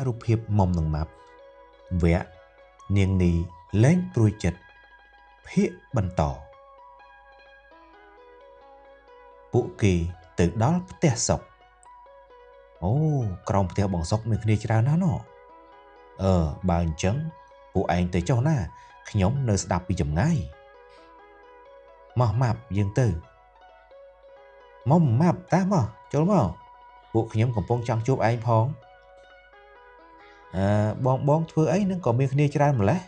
រូបភាពមុំនឹងម៉ាប់វគ្គនាងនីលែងព្រួយចិត្តភាគបន្តពួកគេទៅដល់ផ្ទះសុកអូក្រោមផ្ទះបងសុកមានគ្នាច្រើនណាស់ណោះបើអញ្ចឹងពួកឯងទៅចុះណាខ្ញុំនៅស្ដាប់ពីចម្ងាយមកម៉ាប់យើងទៅមុំម៉ាប់តាមកចូលមកពួកខ្ញុំកំពុងចង់ជួបឯងផងបងធ្វើអីនឹងក៏មានគ្នាច្រើនម្លេះ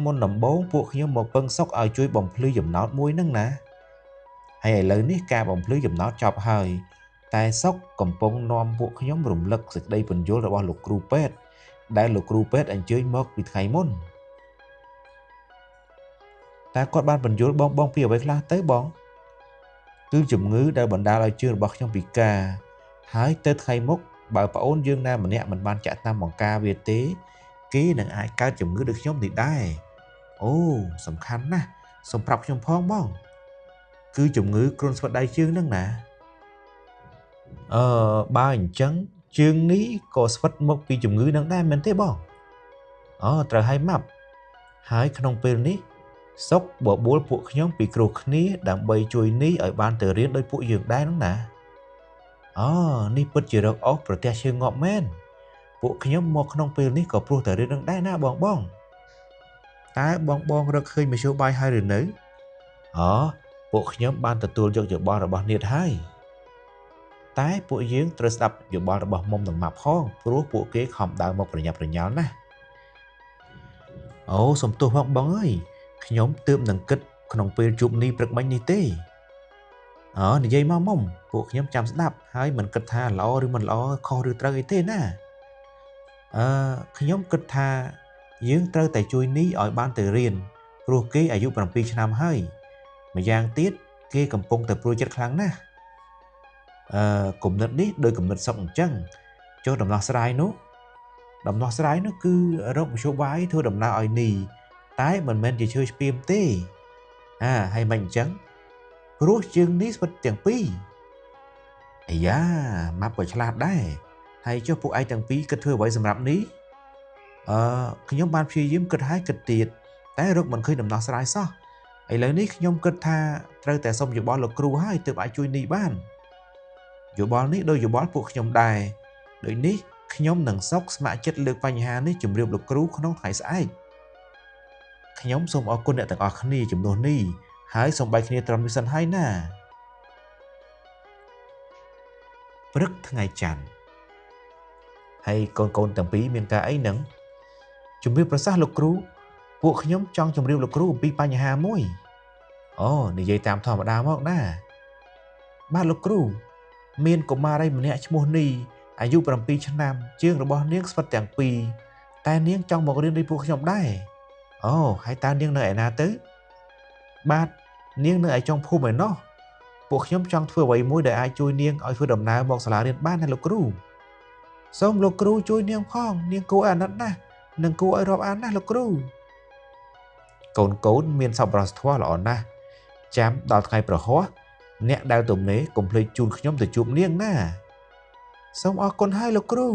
មុនដំបូងពួកខ្ញុំមកពឹងសុកឲ្យជួយបំភ្លឺចំណោទមួយហ្នឹងណាហើយឥឡូវនេះការបំភ្លឺចំណោទចប់ហើយតែសុកកំពុងនាំពួកខ្ញុំរំលឹកសេចក្តីពន្យល់របស់លោកគ្រូពេទ្យដែលលោកគ្រូពេទ្យអញ្ជើញមកពីថ្ងៃមុនតែគាត់បានពន្យល់បងពីអ្វីខ្លះទៅបងគឺជំងឺដែលបណ្ដាលឲ្យជើងរបស់ខ្ញុំពិការហើយទៅថ្ងៃមុខបើប្អូនយើងណាម្នាក់មិនបានចាក់ថ្នាំបង្ការវាទេគេនឹងអាចកើតជំងឺដូចខ្ញុំនេះដែរអូសំខាន់ណាស់សូមប្រាប់ខ្ញុំផងបងគឺជំងឺគ្រុនស្វិតដៃជើងហ្នឹងណាបើអញ្ចឹងជើងនេះក៏ស្វិតមកពីជំងឺហ្នឹងដែរមែនទេបងត្រូវហើយម៉ាប់ហើយក្នុងពេលនេះសុកបបួលពួកខ្ញុំពីគ្រោះគ្នាដើម្បីជួយនេះឲ្យបានទៅរៀនដោយពួកយើងដែរហ្នឹងណានេះពិតជារកអស់ប្រទះជើងងាប់មែនពួកខ្ញុំមកក្នុងពេលនេះក៏ព្រោះតែរឿងនឹងដែរណាបងតើបងរកឃើញមធ្យោបាយហើយឬនៅពួកខ្ញុំបានទទួលយកយោបល់របស់នាតហើយតែពួកយើងត្រូវស្ដាប់យោបល់របស់មុំនិងម៉ាប់ផងព្រោះពួកគេខំដើរមកប្រញាប់ប្រញាល់ណាស់សុំទោសបងអើយខ្ញុំទើបនឹងគិតក្នុងពេលជួបនេះព្រឹកមិញនេះទេនិយាយមកមុំពួកខ្ញុំចាំស្ដាប់ហើយមិនគិតថាល្អឬមិនល្អខុសឬត្រូវអីទេណាខ្ញុំគិតថាយើងត្រូវតែជួយនេះឲ្យបានទៅរៀនព្រោះគេអាយុ7ឆ្នាំហើយម្យ៉ាងទៀតគេកំពុងតែព្រួយចិត្តខ្លាំងណាស់គំនិតនេះដោយគំនិតសុកអញ្ចឹងចុះដំណោះស្រាយនោះគឺរកមធ្យោបាយធ្វើដំណើរឲ្យនេះតែមិនមែនជាឈើស្ពាមទេហើយមិនអញ្ចឹងព្រោះជើងនេះស្វិតទាំងពីរអាយ៉ាម៉ាប់ក៏ឆ្លាតដែរហើយចុះពួកឯងទាំងពីរគិតធ្វើអ្វីសម្រាប់នេះខ្ញុំបានព្យាយាមគិតហើយគិតទៀតតែរកមិនឃើញដំណោះស្រាយសោះឥឡូវនេះខ្ញុំគិតថាត្រូវតែសុំយោបល់លោកគ្រូហើយទើបអាចជួយនេះបានយោបល់នេះដោយយោបល់ពួកខ្ញុំដែរដូចនេះខ្ញុំនឹងសុកស្ម័គ្រចិត្តលើកបញ្ហានេះជម្រាបលោកគ្រូក្នុងថ្ងៃស្អែកខ្ញុំសូមអរគុណអ្នកទាំងអស់គ្នាជំនួសនេះហើយសូមបាយគ្នាត្រឹមនេះសិនហើយណាព្រឹកថ្ងៃច័ន្ទហើយកូនទាំងពីរមានការអីនឹងជំរាបប្រសាសន៍លោកគ្រូពួកខ្ញុំចង់ជម្រាបលោកគ្រូអំពីបញ្ហាមួយនិយាយតាមធម្មតាមកណាបាទលោកគ្រូមានកុមារីម្នាក់ឈ្មោះនីអាយុ7ឆ្នាំជើងរបស់នាងស្វិតទាំងពីរតែនាងចង់មករៀនដោយពួកខ្ញុំដែរហើយតើនាងនៅឯណាទៅបាទនាងនៅឯចុងភូមិឯណោះពួកខ្ញុំចង់ធ្វើអ្វីមួយដែលអាចជួយនាងឲ្យធ្វើដំណើរមកសាលារៀនបានណាលោកគ្រូសូមលោកគ្រូជួយនាងផងនាងគួរអាណិតណាស់និងគួរឲ្យរាប់អានណាស់លោកគ្រូកូនមានសប្បុរសធម៌ល្អណាស់ចាំដល់ថ្ងៃប្រហ័សអ្នកដែលទំនេរកុំភ្លេចជូនខ្ញុំទៅជួបនាងណាសូមអរគុណហើយលោកគ្រូ